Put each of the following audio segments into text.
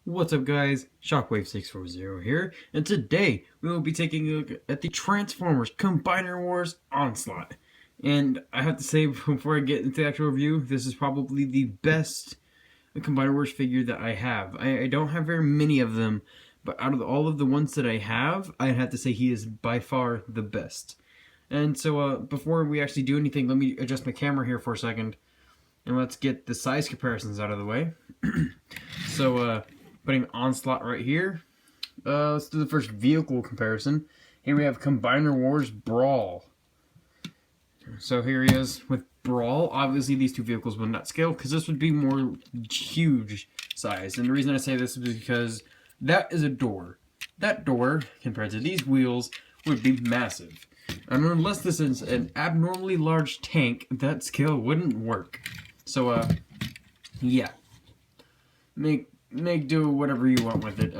What's up guys, Shockwave640 here, and today we will be taking a look at the Transformers Combiner Wars Onslaught. And I have to say, before I get into the actual review, this is probably the best Combiner Wars figure that I have. I don't have very many of them, but out of all of the ones that I have, I'd have to say he is by far the best. And so before we actually do anything, let me adjust my camera here for a second, and let's get the size comparisons out of the way. So, putting Onslaught right here. Let's do the first vehicle comparison. Here we have Combiner Wars Brawl. So here he is with Brawl. Obviously these two vehicles would not scale because this would be more huge size. And the reason I say this is because that is a door. That door, compared to these wheels, would be massive. And unless this is an abnormally large tank, that scale wouldn't work. So, yeah. Make do whatever you want with it.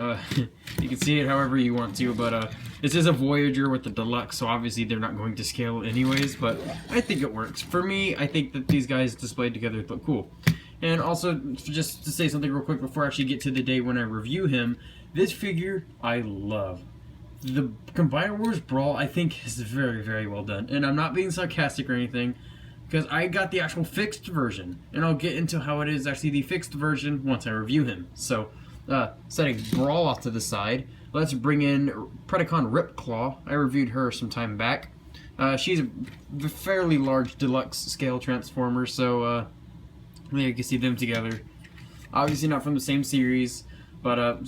You can see it however you want to, but this is a Voyager with the deluxe, so obviously they're not going to scale anyways, but I think it works. For me, I think that these guys displayed together look cool. And also, just to say something real quick before I actually get to the day when I review him, this figure I love. The Combiner Wars Brawl, I think, is very, very well done. And I'm not being sarcastic or anything, because I got the actual fixed version, and I'll get into how it is actually the fixed version once I review him. So, setting Brawl off to the side, let's bring in Predacon Ripclaw. I reviewed her some time back. She's a fairly large deluxe scale transformer, so there you can see them together. Obviously not from the same series, but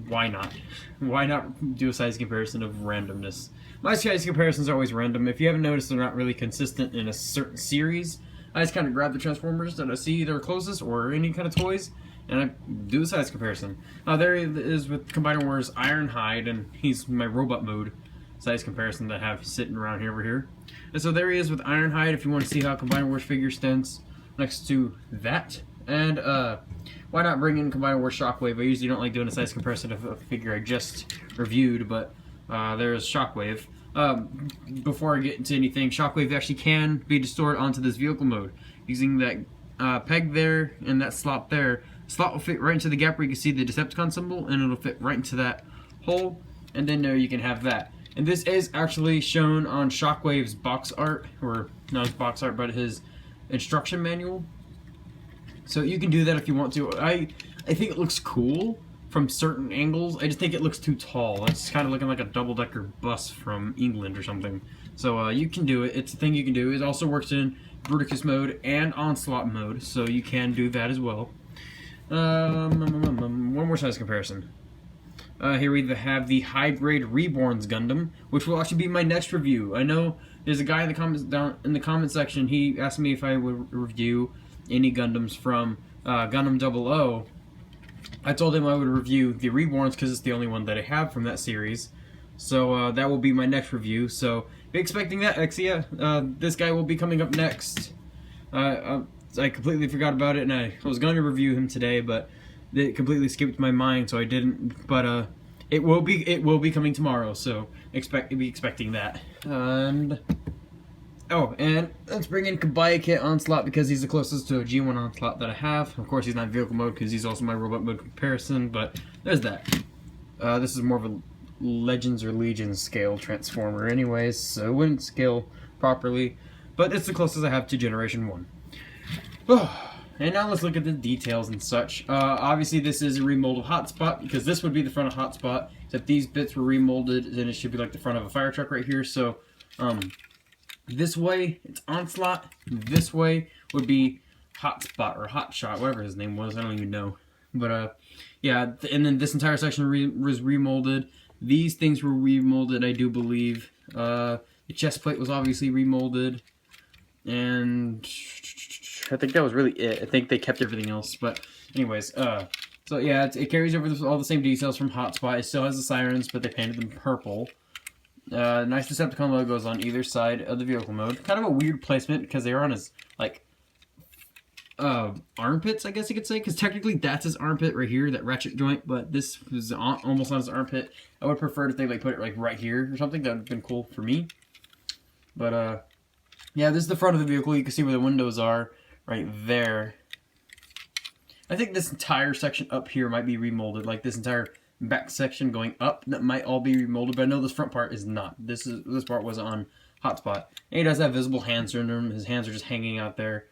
why not? Why not do a size comparison of randomness? My size comparisons are always random. If you haven't noticed, they're not really consistent in a certain series. I just kind of grab the Transformers that I see that are closest, or any kind of toys, and I do a size comparison. There he is with Combiner Wars Ironhide, and he's my robot mode size comparison that I have sitting around here over here. And so there he is with Ironhide, if you want to see how Combiner Wars figure stands next to that. And why not bring in Combiner Wars Shockwave? I usually don't like doing a size comparison of a figure I just reviewed, but there's Shockwave. Before I get into anything, Shockwave actually can be distorted onto this vehicle mode. Using that peg there and that slot there, slot will fit right into the gap where you can see the Decepticon symbol, and it'll fit right into that hole, and then there you can have that. And this is actually shown on Shockwave's box art, or not his box art, but his instruction manual. So you can do that if you want to. I think it looks cool from certain angles. I just think it looks too tall. It's kind of looking like a double-decker bus from England or something. So you can do it. It's a thing you can do. It also works in Bruticus mode and Onslaught mode, so you can do that as well. One more size comparison. Here we have the high-grade Reborns Gundam, which will actually be my next review. I know there's a guy in the comments down in the comment section. He asked me if I would review any Gundams from Gundam 00. I told him I would review the Reborns because it's the only one that I have from that series. So that will be my next review. So be expecting that, Exia. This guy will be coming up next. I completely forgot about it, and I was going to review him today, but it completely skipped my mind, so I didn't. But it will be coming tomorrow. So be expecting that. And oh, and let's bring in Kabaya Kit Onslaught because he's the closest to a G1 Onslaught that I have. Of course, he's not vehicle mode because he's also my robot mode comparison, but there's that. This is more of a Legends or Legions scale transformer anyways, so it wouldn't scale properly, but it's the closest I have to Generation 1. And now let's look at the details and such. Obviously, this is a remolded Hotspot because this would be the front of Hotspot, except these bits were remolded, and it should be like the front of a fire truck right here, so this way, it's Onslaught. This way would be Hotspot or Hotshot, whatever his name was. I don't even know. But, yeah, and then this entire section was remolded. These things were remolded, I do believe. The chest plate was obviously remolded. And I think that was really it. I think they kept everything else. But, anyways, so, yeah, it carries over all the same details from Hotspot. It still has the sirens, but they painted them purple. Nice Decepticon logos on either side of the vehicle mode. Kind of a weird placement because they are on his, like, armpits, I guess you could say. Because technically that's his armpit right here, that ratchet joint. But this was almost on his armpit. I would prefer if they, like, put it, like, right here or something. That would have been cool for me. But, yeah, this is the front of the vehicle. You can see where the windows are right there. I think this entire section up here might be remolded, like this entire back section going up, that might all be remolded, but I know this front part is not. This part was on hotspot. And he does have visible hand syndrome. His hands are just hanging out there.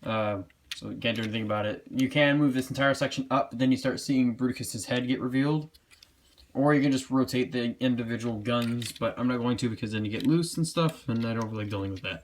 So you can't do anything about it. You can move this entire section up, but then you start seeing Bruticus's head get revealed. Or you can just rotate the individual guns, but I'm not going to because then you get loose and stuff, and I don't really like dealing with that.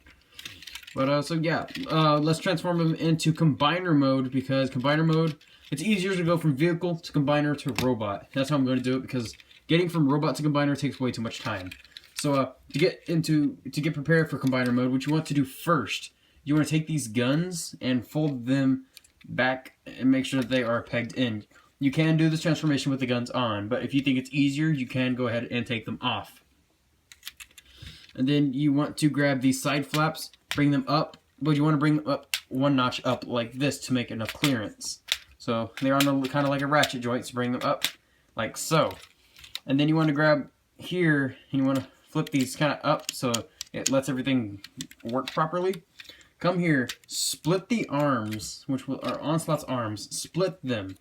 But, so yeah, let's transform him into Combiner mode, because Combiner mode, it's easier to go from vehicle to Combiner to robot. That's how I'm going to do it, because getting from robot to Combiner takes way too much time. So, to get prepared for Combiner mode, what you want to do first, you want to take these guns and fold them back and make sure that they are pegged in. You can do this transformation with the guns on, but if you think it's easier, you can go ahead and take them off. And then you want to grab these side flaps, bring them up, but you want to bring them up one notch up like this to make enough clearance. So they're on a, kind of like a ratchet joint, so bring them up like so. And then you want to grab here, and you want to flip these kind of up so it lets everything work properly. Come here, split the arms, which are Onslaught's arms, split them.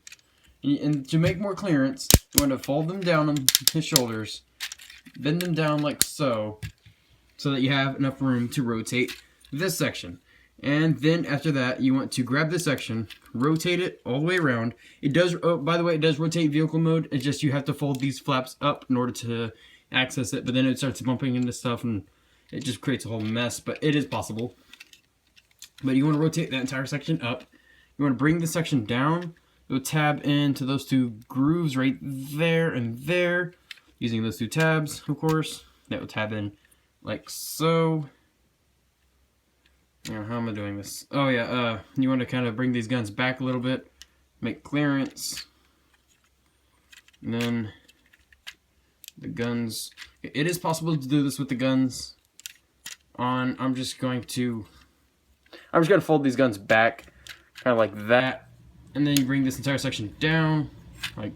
And to make more clearance, you want to fold them down on his shoulders, bend them down like so that you have enough room to rotate this section. And then after that, you want to grab this section, rotate it all the way around. It does, oh, by the way, it does rotate vehicle mode. It's just you have to fold these flaps up in order to access it, but then it starts bumping into stuff and it just creates a whole mess, but it is possible. But you want to rotate that entire section up. You want to bring the section down. You'll tab into those two grooves right there and there. Using those two tabs, of course. That will tab in like so. Now, how am I doing this? Oh yeah, you want to kind of bring these guns back a little bit. Make clearance. And then the guns. It is possible to do this with the guns on. I'm just going to fold these guns back, kind of like that. And then you bring this entire section down, like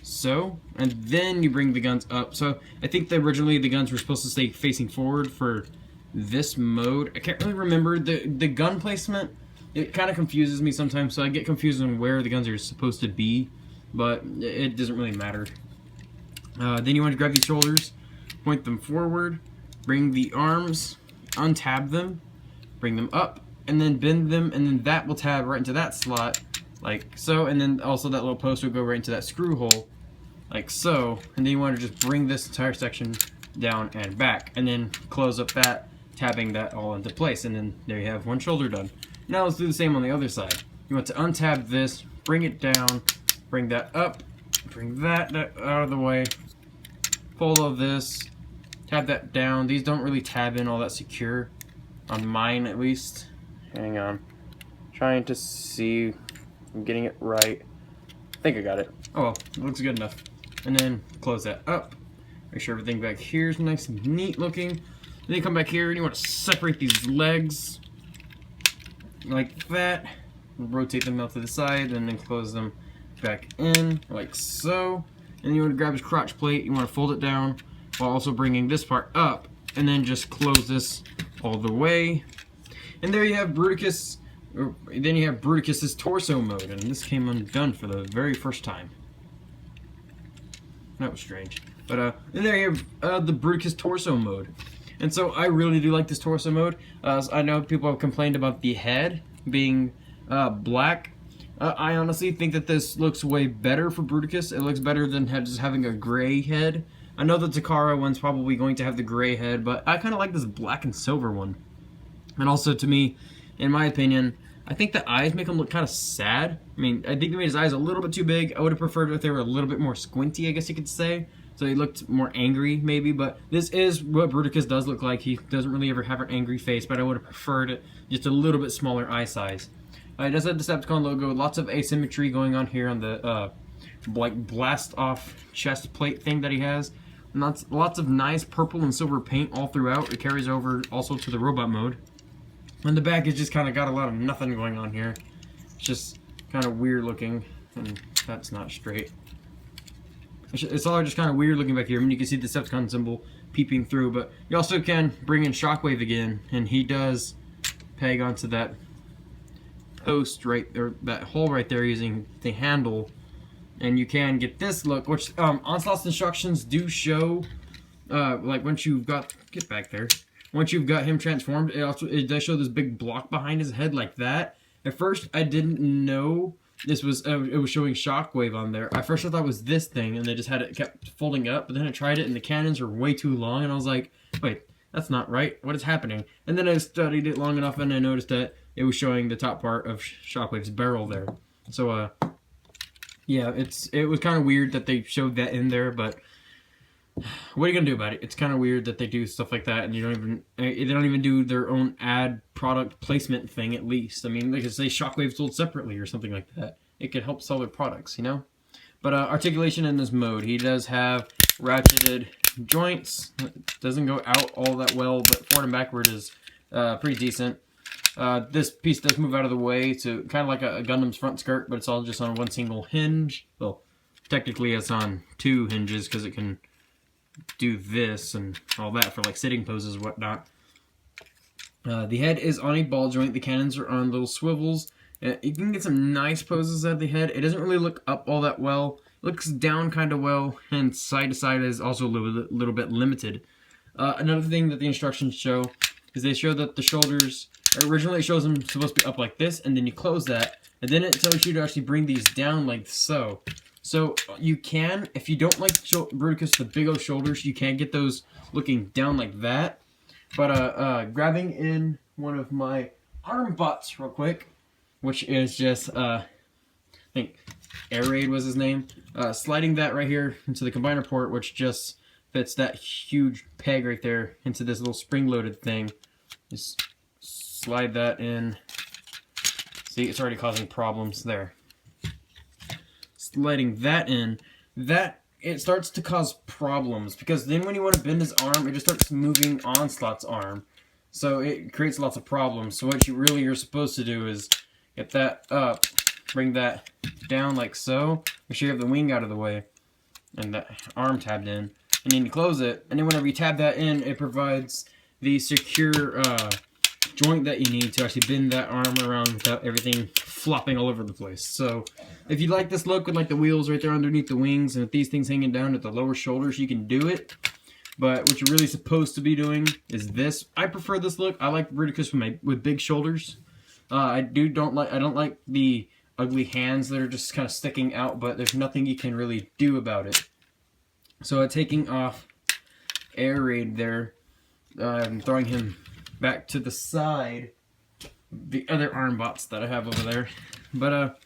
so. And then you bring the guns up. So I think that originally the guns were supposed to stay facing forward for this mode. I can't really remember the gun placement. It kind of confuses me sometimes, so I get confused on where the guns are supposed to be, but it doesn't really matter. Then you want to grab these shoulders, point them forward, bring the arms, untab them, bring them up, and then bend them, and then that will tab right into that slot, like so, and then also that little post will go right into that screw hole, like so, and then you want to just bring this entire section down and back, and then close up that, tabbing that all into place, and then there you have one shoulder done. Now let's do the same on the other side. You want to untab this, bring it down, bring that up, bring that out of the way, pull all this, tab that down. These don't really tab in all that secure, on mine at least. Hang on, trying to see, I'm getting it right. I think I got it. Oh well, it looks good enough. And then close that up. Make sure everything back here is nice and neat looking. And then you come back here and you want to separate these legs like that. Rotate them out to the side and then close them back in like so. And you want to grab his crotch plate. You want to fold it down while also bringing this part up, and then just close this all the way. And there you have Bruticus. Then you have Bruticus's torso mode, and this came undone for the very first time. That was strange. But and there you have the Bruticus torso mode. And so I really do like this torso mode. I know people have complained about the head being black. I honestly think that this looks way better for Bruticus. It looks better than just having a gray head. I know the Takara one's probably going to have the gray head, but I kind of like this black and silver one. And also, to me, in my opinion, I think the eyes make him look kind of sad. I mean, I think they made his eyes a little bit too big. I would have preferred if they were a little bit more squinty, I guess you could say. So he looked more angry, maybe. But this is what Bruticus does look like. He doesn't really ever have an angry face, but I would have preferred it just a little bit smaller eye size. It does have the Decepticon logo. Lots of asymmetry going on here on the like blast-off chest plate thing that he has. And lots of nice purple and silver paint all throughout. It carries over also to the robot mode. And the back is just kind of got a lot of nothing going on here. It's just kind of weird looking, and that's not straight. It's all just kind of weird looking back here. I mean, you can see the Decepticon symbol peeping through, but you also can bring in Shockwave again, and he does peg onto that post right, or that hole right there using the handle, and you can get this look, which Onslaught's instructions do show. Like once you've got, get back there. Once you've got him transformed, it does show this big block behind his head like that. At first, I didn't know this was it was showing Shockwave on there. At first, I thought it was this thing, and they just had it kept folding up. But then I tried it, and the cannons are way too long, and I was like, wait, that's not right. What is happening? And then I studied it long enough, and I noticed that it was showing the top part of Shockwave's barrel there. So, yeah, it was kind of weird that they showed that in there, but what are you gonna do about it? It's kind of weird that they do stuff like that, and they don't even do their own ad product placement thing. At least, I mean, they could say Shockwave sold separately or something like that. It could help sell their products, you know. But articulation in this mode, he does have ratcheted joints. It doesn't go out all that well, but forward and backward is pretty decent. This piece does move out of the way to kind of like a Gundam's front skirt, but it's all just on one single hinge. Well, technically it's on two hinges because it can do this and all that for like sitting poses and whatnot. The head is on a ball joint. The cannons are on little swivels. You can get some nice poses out of the head. It doesn't really look up all that well. It looks down kind of well, and side to side is also a little bit limited. Another thing that the instructions show is they show that the shoulders, originally it shows them supposed to be up like this, and then you close that, and then it tells you to actually bring these down like so. So you can, if you don't like Bruticus, the big old shoulders, you can get those looking down like that. But grabbing in one of my arm bots real quick, which is just, I think Air Raid was his name, sliding that right here into the combiner port, which just fits that huge peg right there into this little spring-loaded thing. Just slide that in. See, it's already causing problems there. Sliding that in, it starts to cause problems, because then when you want to bend his arm, it just starts moving Onslaught's arm. So it creates lots of problems. So what you're supposed to do is get that up, bring that down like so, make sure you have the wing out of the way, and that arm tabbed in, and then you close it, and then whenever you tab that in, it provides the secure joint that you need to actually bend that arm around without everything flopping all over the place. So if you like this look with like the wheels right there underneath the wings and with these things hanging down at the lower shoulders, you can do it. But what you're really supposed to be doing is this. I prefer this look. I like Bruticus with big shoulders. I don't like the ugly hands that are just kind of sticking out, but there's nothing you can really do about it. So taking off Air Raid there, I'm throwing him back to the side, the other arm bots that I have over there. But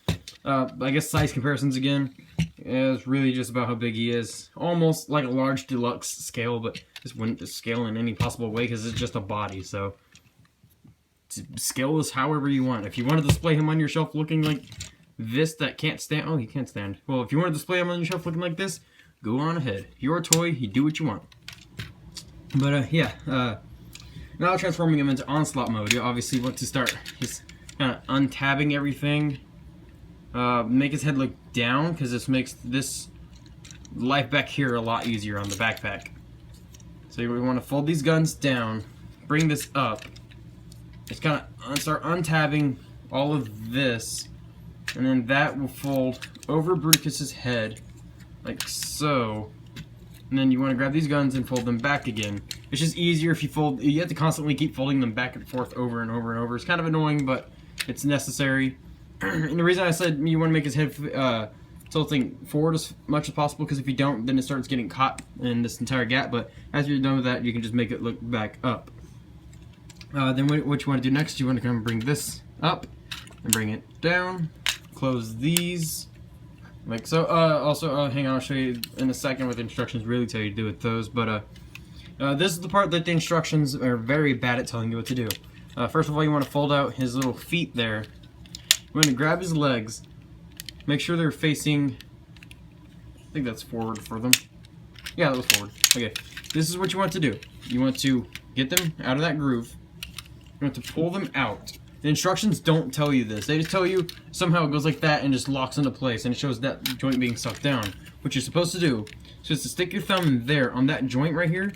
I guess size comparisons again, is really just about how big he is. Almost like a large deluxe scale, but this wouldn't scale in any possible way because it's just a body. So scale this however you want. If you want to display him on your shelf looking like this, that can't stand. Oh, he can't stand. Well, if you want to display him on your shelf looking like this, go on ahead. Your toy, you do what you want. But yeah. Now transforming him into Onslaught mode, you obviously want to start just kind of untabbing everything. Make his head look down, because this makes this life back here a lot easier on the backpack. So we want to fold these guns down, bring this up, just kind of start untabbing all of this, and then that will fold over Bruticus's head, like so. And then you want to grab these guns and fold them back again. It's just easier if you have to constantly keep folding them back and forth over and over and over. It's kind of annoying, but it's necessary. And the reason I said you want to make his head tilting forward as much as possible, because if you don't, then it starts getting caught in this entire gap. But as you're done with that, you can just make it look back up. Then what you want to do next, you want to come and bring this up and bring it down. Close these. Like so. Also, hang on, I'll show you in a second what the instructions really tell you to do with those. But this is the part that the instructions are very bad at telling you what to do. First of all, you want to fold out his little feet there. You want to grab his legs. Make sure they're facing. I think that's forward for them. Yeah, that was forward. Okay. This is what you want to do. You want to get them out of that groove. You want to pull them out. The instructions don't tell you this. They just tell you somehow it goes like that and just locks into place, and it shows that joint being sucked down. What you're supposed to do is just to stick your thumb in there on that joint right here,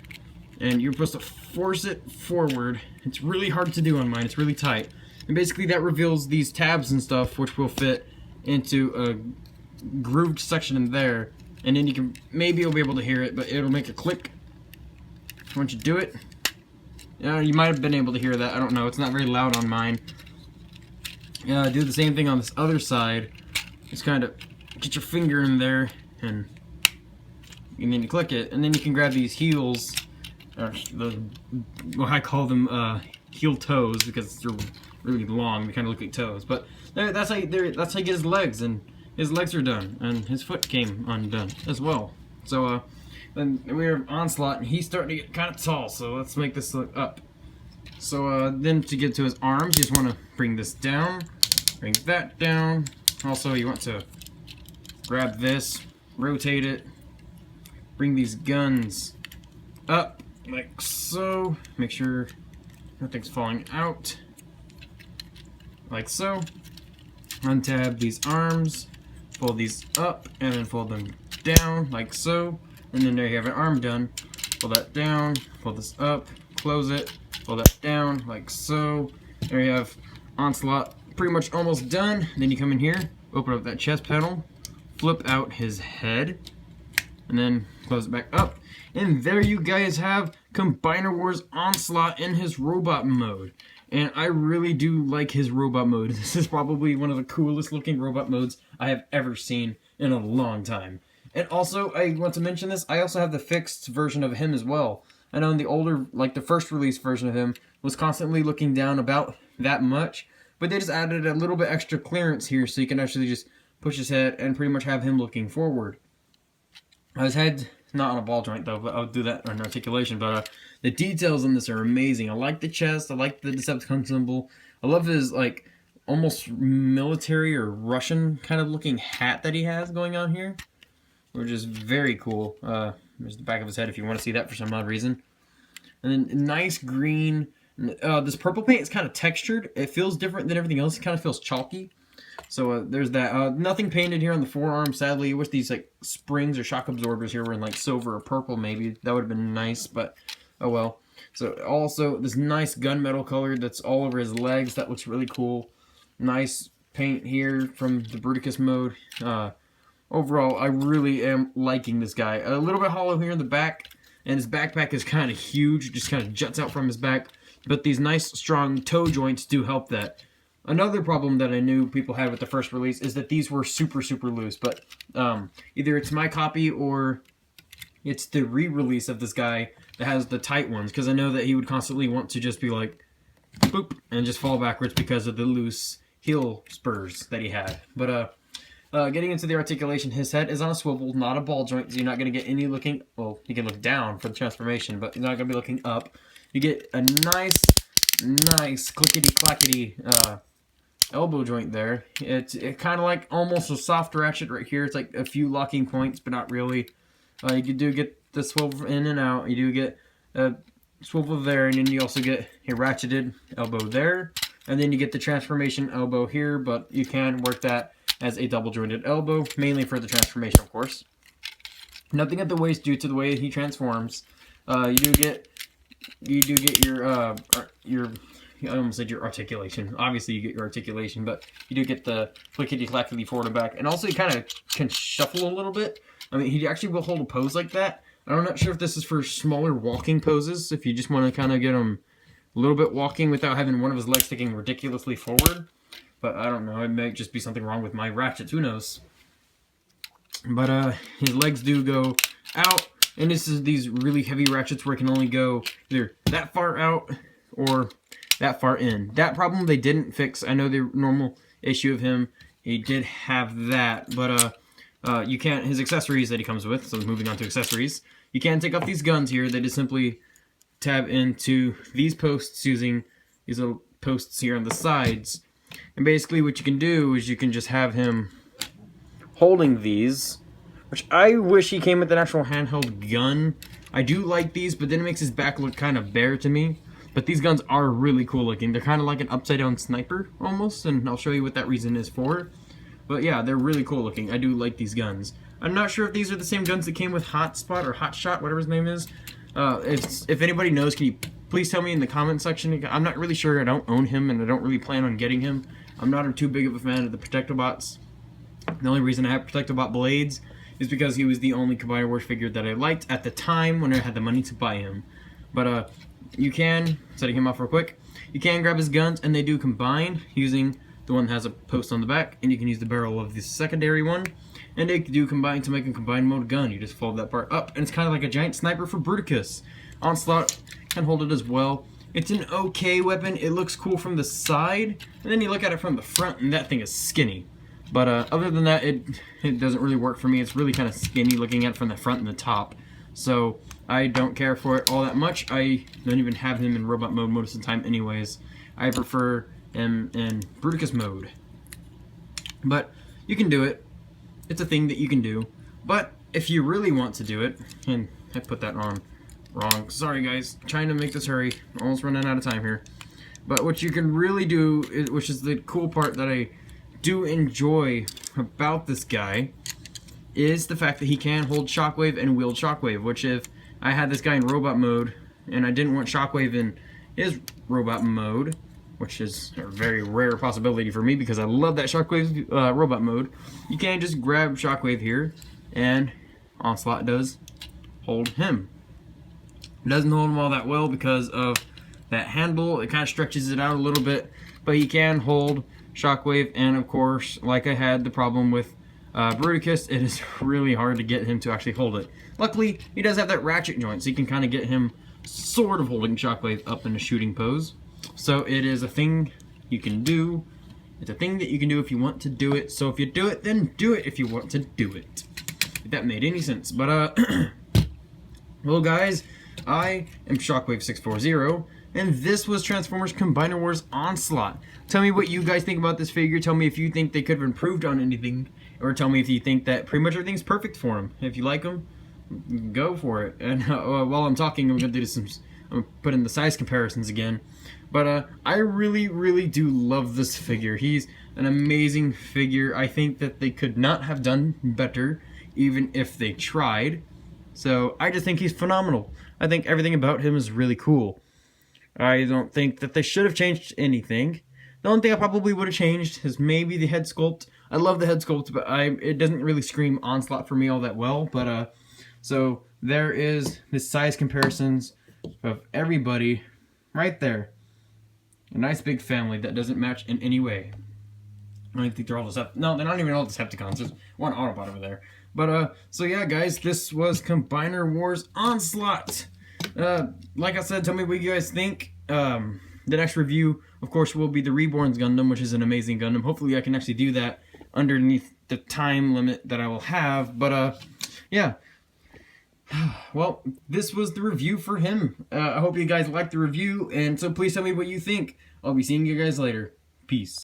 and you're supposed to force it forward. It's really hard to do on mine. It's really tight. And basically that reveals these tabs and stuff, which will fit into a grooved section in there. And then you can, maybe you'll be able to hear it, but it'll make a click once you do it. You might have been able to hear that, I don't know, it's not very loud on mine. Do the same thing on this other side. Just kind of get your finger in there, and then you click it, and then you can grab these heels, well, I call them heel toes because they're really long. They kind of look like toes, but that's how you get his legs, and his legs are done, and his foot came undone as well. So then we have Onslaught, and he's starting to get kind of tall. So let's make this look up. So then to get to his arms, you just want to bring this down, bring that down. Also, you want to grab this, rotate it, bring these guns up like so. Make sure nothing's falling out. Like so. Untab these arms, fold these up, and then fold them down like so. And then there you have an arm done. Pull that down, pull this up, close it, pull that down like so. There you have Onslaught pretty much almost done. Then you come in here, open up that chest panel, flip out his head, and then close it back up. And there you guys have Combiner Wars Onslaught in his robot mode. And I really do like his robot mode. This is probably one of the coolest looking robot modes I have ever seen in a long time. And also, I want to mention this, I also have the fixed version of him as well. I know in the older, like the first release version of him, was constantly looking down about that much. But they just added a little bit extra clearance here so you can actually just push his head and pretty much have him looking forward. His head, not on a ball joint though, but I'll do that on articulation. But the details in this are amazing. I like the chest, I like the Decepticon symbol. I love his like almost military or Russian kind of looking hat that he has going on here, which is very cool. There's the back of his head if you want to see that for some odd reason. And then nice green. This purple paint is kind of textured. It feels different than everything else. It kind of feels chalky. So there's that. Nothing painted here on the forearm, sadly. I wish these like springs or shock absorbers here were in like silver or purple maybe. That would have been nice, but oh well. So also this nice gunmetal color that's all over his legs. That looks really cool. Nice paint here from the Bruticus mode. Overall, I really am liking this guy. A little bit hollow here in the back, and his backpack is kind of huge. Just kind of juts out from his back. But these nice, strong toe joints do help that. Another problem that I knew people had with the first release is that these were super, super loose. But either it's my copy or it's the re-release of this guy that has the tight ones. Because I know that he would constantly want to just be like, boop, and just fall backwards because of the loose heel spurs that he had. But getting into the articulation, his head is on a swivel, not a ball joint. So you're not going to get any looking, well, you can look down for the transformation, but you're not going to be looking up. You get a nice clickety-clackety elbow joint there. It's kind of like almost a soft ratchet right here. It's like a few locking points, but not really. You do get the swivel in and out. You do get a swivel there, and then you also get a ratcheted elbow there. And then you get the transformation elbow here, but you can work that as a double-jointed elbow, mainly for the transformation, of course. Nothing at the waist due to the way he transforms. You do get your I almost said your articulation. Obviously, you get your articulation, but you do get the clickety-clackety forward and back. And also, you kind of can shuffle a little bit. I mean, he actually will hold a pose like that. I'm not sure if this is for smaller walking poses, if you just want to kind of get him a little bit walking without having one of his legs sticking ridiculously forward. But I don't know, it may just be something wrong with my ratchets, who knows. But his legs do go out, and this is these really heavy ratchets where it can only go either that far out or that far in. That problem they didn't fix. I know the normal issue of him, he did have that, but you can't, his accessories that he comes with, so moving on to accessories, you can't take off these guns here. They just simply tab into these posts using these little posts here on the sides. And basically what you can do is you can just have him holding these, which I wish he came with an actual handheld gun. I do like these, but then it makes his back look kind of bare to me. But these guns are really cool looking. They're kind of like an upside down sniper almost, and I'll show you what that reason is for. But yeah, they're really cool looking. I do like these guns. I'm not sure if these are the same guns that came with Hotspot or Hotshot, whatever his name is. If anybody knows, can you please tell me in the comment section. I'm not really sure. I don't own him, and I don't really plan on getting him. I'm not too big of a fan of the Protectobots. The only reason I have Protectobot Blades is because he was the only Combiner Wars figure that I liked at the time when I had the money to buy him. But you can, setting him off real quick, you can grab his guns, and they do combine using the one that has a post on the back, and you can use the barrel of the secondary one, and they do combine to make a combined mode gun. You just fold that part up, and it's kind of like a giant sniper for Bruticus. Onslaught can hold it as well. It's an okay weapon. It looks cool from the side, and then you look at it from the front, and that thing is skinny. But other than that, it doesn't really work for me. It's really kind of skinny looking at it from the front and the top. So I don't care for it all that much. I don't even have him in robot mode most of the time anyways. I prefer him in Bruticus mode. But you can do it. It's a thing that you can do. But if you really want to do it, and I put that on wrong. Sorry guys, trying to make this hurry. Almost running out of time here. But what you can really do, which is the cool part that I do enjoy about this guy, is the fact that he can hold Shockwave and wield Shockwave, which if I had this guy in robot mode and I didn't want Shockwave in his robot mode, which is a very rare possibility for me because I love that Shockwave robot mode, you can just grab Shockwave here, and Onslaught does hold him. It doesn't hold him all that well because of that handle. It kind of stretches it out a little bit, but he can hold Shockwave, and of course, like I had the problem with Bruticus, it is really hard to get him to actually hold it. Luckily, he does have that ratchet joint, so you can kind of get him sort of holding Shockwave up in a shooting pose. So it is a thing you can do. It's a thing that you can do if you want to do it. So if you do it, then do it if you want to do it. If that made any sense. But, well guys, I am Shockwave640, and this was Transformers Combiner Wars Onslaught. Tell me what you guys think about this figure. Tell me if you think they could have improved on anything, or tell me if you think that pretty much everything's perfect for them. If you like them, go for it. And while I'm talking, I'm gonna put in the size comparisons again. But I really do love this figure. He's an amazing figure. I think that they could not have done better, even if they tried. So I just think he's phenomenal. I think everything about him is really cool. I don't think that they should have changed anything. The only thing I probably would have changed is maybe the head sculpt. I love the head sculpt, but it doesn't really scream Onslaught for me all that well. But so there is the size comparisons of everybody right there. A nice big family that doesn't match in any way. I don't think they're all Decepticons. No, they're not even all Decepticons. There's one Autobot over there. But so yeah, guys, this was Combiner Wars Onslaught. Like I said, tell me what you guys think. The next review, of course, will be the Reborn's Gundam, which is an amazing Gundam. Hopefully I can actually do that underneath the time limit that I will have. But, yeah. Well, this was the review for him. I hope you guys liked the review, and so please tell me what you think. I'll be seeing you guys later. Peace.